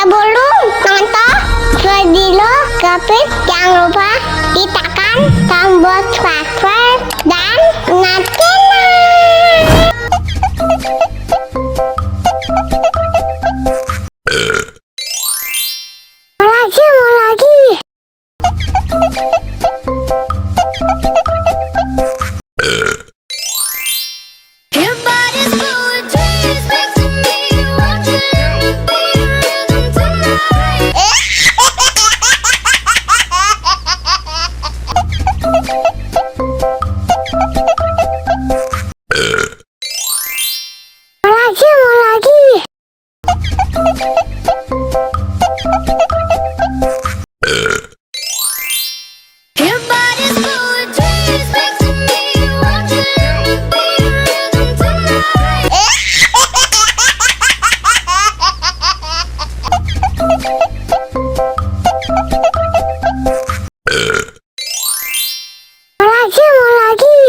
Sebelum nonton video Gapit, jangan lupa ditekan tombol subscribe dan nyalakan. Mau lagi. Your body's full of dreams, making me want to let it be a rhythm tonight. Mau lagi. Your body's full of dreams, making me want to let it be a rhythm tonight. Mau lagi.